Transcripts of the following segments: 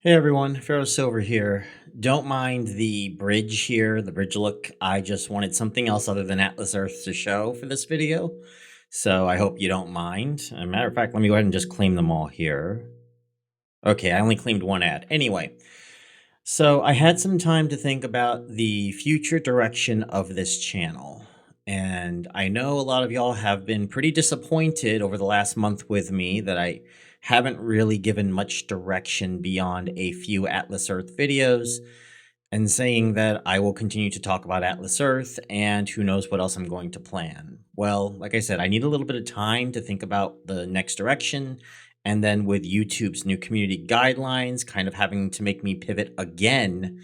Hey everyone, Pharaoh Silver here. Don't mind the bridge here, the bridge look. I just wanted something else other than Atlas Earth to show for this video. So I hope you don't mind. As a matter of fact, let me go ahead and just claim them all here. Okay, I only claimed one ad. Anyway, so I had some time to think about the future direction of this channel. And I know a lot of y'all have been pretty disappointed over the last month with me that I haven't really given much direction beyond a few Atlas Earth videos and saying that I will continue to talk about Atlas Earth and who knows what else I'm going to plan. Well, like I said, I need a little bit of time to think about the next direction. And then with YouTube's new community guidelines kind of having to make me pivot again,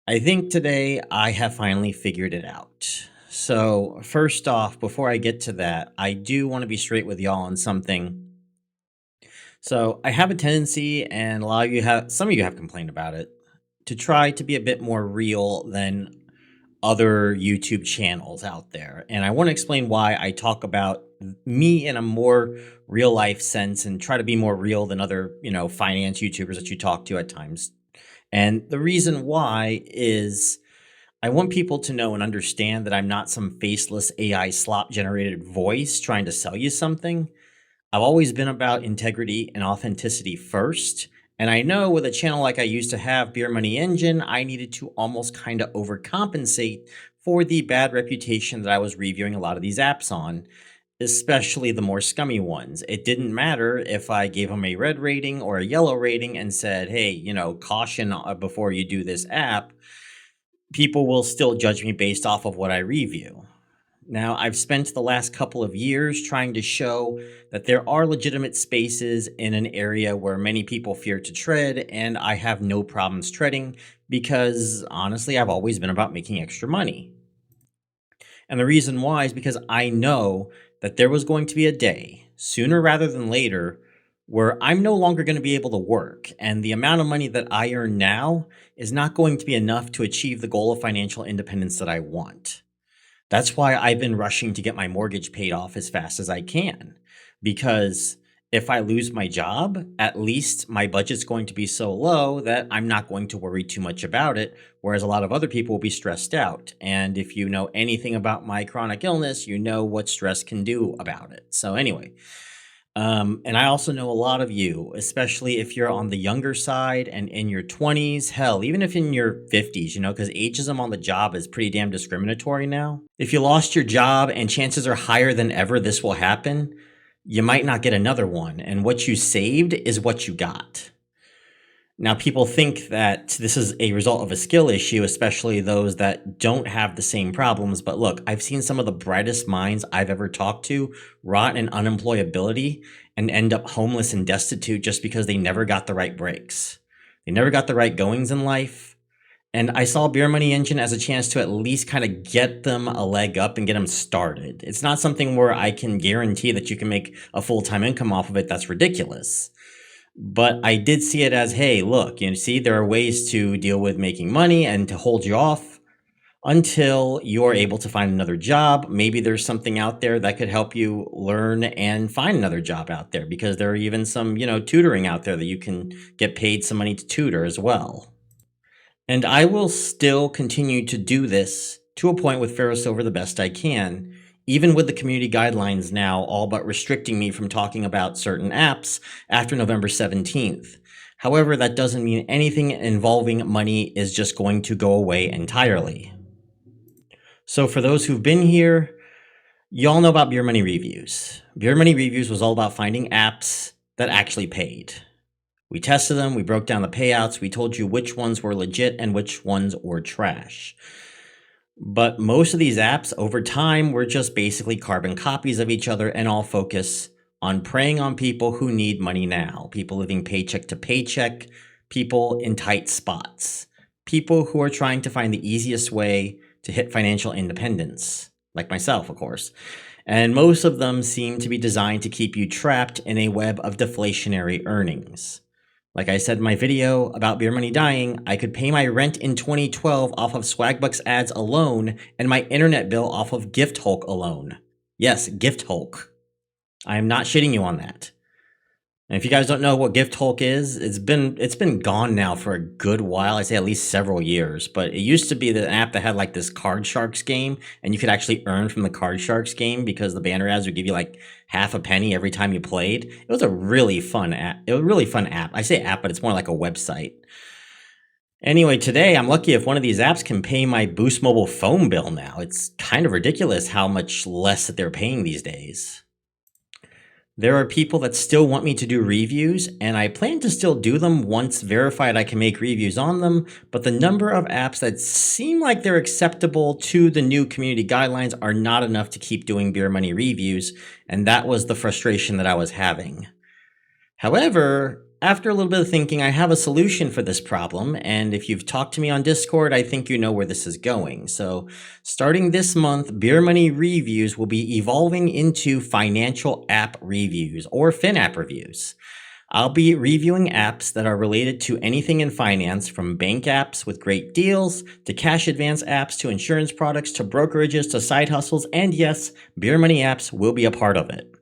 I think today I have finally figured it out. So, first off, before I get to that, I do want to be straight with y'all on something. So, I have a tendency, and a lot of you have, some of you have complained about it, to try to be a bit more real than other YouTube channels out there. And I want to explain why I talk about me in a more real life sense and try to be more real than other, finance YouTubers that you talk to at times. And the reason why is I want people to know and understand that I'm not some faceless AI slop generated voice trying to sell you something. I've always been about integrity and authenticity first. And I know with a channel like I used to have, Beer Money Engine, I needed to almost kind of overcompensate for the bad reputation that I was reviewing a lot of these apps on, especially the more scummy ones. It didn't matter if I gave them a red rating or a yellow rating and said, hey, caution before you do this app. People will still judge me based off of what I review. Now, I've spent the last couple of years trying to show that there are legitimate spaces in an area where many people fear to tread, and I have no problems treading because honestly, I've always been about making extra money. And the reason why is because I know that there was going to be a day, sooner rather than later, where I'm no longer going to be able to work, and the amount of money that I earn now is not going to be enough to achieve the goal of financial independence that I want. That's why I've been rushing to get my mortgage paid off as fast as I can. Because if I lose my job, at least my budget's going to be so low that I'm not going to worry too much about it, whereas a lot of other people will be stressed out. And if you know anything about my chronic illness, you know what stress can do about it. So anyway, and I also know a lot of you, especially if you're on the younger side and in your 20s, hell, even if in your 50s, because ageism on the job is pretty damn discriminatory now. If you lost your job and chances are higher than ever this will happen, you might not get another one. And what you saved is what you got. Now, people think that this is a result of a skill issue, especially those that don't have the same problems. But look, I've seen some of the brightest minds I've ever talked to rot in unemployability and end up homeless and destitute just because they never got the right breaks. They never got the right goings in life. And I saw Beer Money Engine as a chance to at least kind of get them a leg up and get them started. It's not something where I can guarantee that you can make a full-time income off of it. That's ridiculous. But I did see it as, hey, look, see, there are ways to deal with making money and to hold you off until you're able to find another job. Maybe there's something out there that could help you learn and find another job out there, because there are even some, tutoring out there that you can get paid some money to tutor as well. And I will still continue to do this to a point with Pharaoh Silver the best I can, even with the community guidelines now all but restricting me from talking about certain apps after November 17th. However, that doesn't mean anything involving money is just going to go away entirely. So for those who've been here, y'all know about Beer Money Reviews. Beer Money Reviews was all about finding apps that actually paid. We tested them, we broke down the payouts, we told you which ones were legit and which ones were trash. But most of these apps over time were just basically carbon copies of each other and all focus on preying on people who need money now, people living paycheck to paycheck, people in tight spots, people who are trying to find the easiest way to hit financial independence, like myself, of course. And most of them seem to be designed to keep you trapped in a web of deflationary earnings. Like I said in my video about Beer Money dying, I could pay my rent in 2012 off of Swagbucks ads alone and my internet bill off of Gift Hulk alone. Yes, Gift Hulk. I am not shitting you on that. And if you guys don't know what Gift Hulk is, it's been gone now for a good while. I say at least several years. But it used to be the app that had like this Card Sharks game, and you could actually earn from the Card Sharks game because the banner ads would give you like half a penny every time you played. It was a really fun app. It was a really fun app. I say app, but it's more like a website. Anyway, today I'm lucky if one of these apps can pay my Boost Mobile phone bill now. It's kind of ridiculous how much less that they're paying these days. There are people that still want me to do reviews, and I plan to still do them once verified I can make reviews on them, but the number of apps that seem like they're acceptable to the new community guidelines are not enough to keep doing Beer Money reviews, and that was the frustration that I was having. However, after a little bit of thinking, I have a solution for this problem, and if you've talked to me on Discord, I think you know where this is going. So, starting this month, Beer Money reviews will be evolving into financial app reviews, or FinApp reviews. I'll be reviewing apps that are related to anything in finance, from bank apps with great deals, to cash advance apps, to insurance products, to brokerages, to side hustles, and yes, Beer Money apps will be a part of it.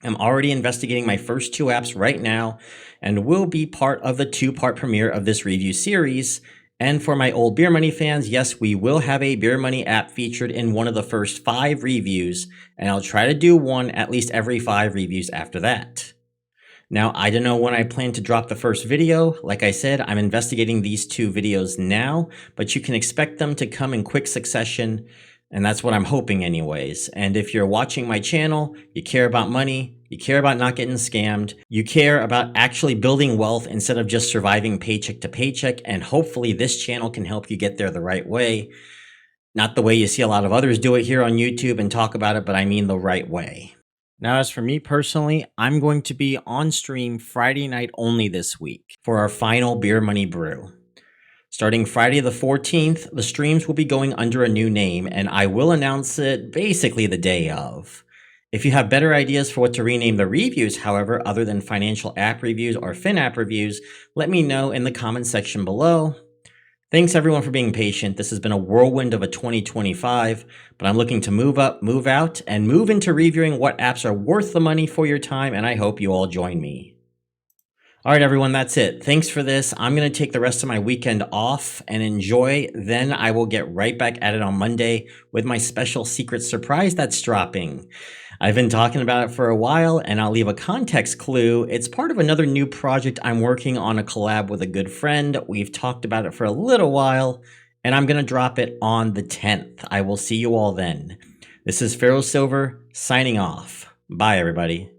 I'm already investigating my first 2 apps right now and will be part of the 2-part premiere of this review series. And for my old Beer Money fans, yes, we will have a Beer Money app featured in one of the first 5 reviews, and I'll try to do one at least every 5 reviews after that. Now, I don't know when I plan to drop the first video. Like I said, I'm investigating these 2 videos now, but you can expect them to come in quick succession. And that's what I'm hoping anyways. And if you're watching my channel, you care about money, you care about not getting scammed, you care about actually building wealth instead of just surviving paycheck to paycheck, and hopefully this channel can help you get there the right way. Not the way you see a lot of others do it here on YouTube and talk about it, but I mean the right way. Now, as for me personally, I'm going to be on stream Friday night only this week for our final Beer Money brew. Starting Friday the 14th, the streams will be going under a new name, and I will announce it basically the day of. If you have better ideas for what to rename the reviews, however, other than financial app reviews or FinApp reviews, let me know in the comment section below. Thanks everyone for being patient. This has been a whirlwind of a 2025, but I'm looking to move up, move out, and move into reviewing what apps are worth the money for your time, and I hope you all join me. All right, everyone, that's it. Thanks for this. I'm going to take the rest of my weekend off and enjoy. Then I will get right back at it on Monday with my special secret surprise that's dropping. I've been talking about it for a while, and I'll leave a context clue. It's part of another new project I'm working on, a collab with a good friend. We've talked about it for a little while, and I'm going to drop it on the 10th. I will see you all then. This is Pharaoh Silver signing off. Bye, everybody.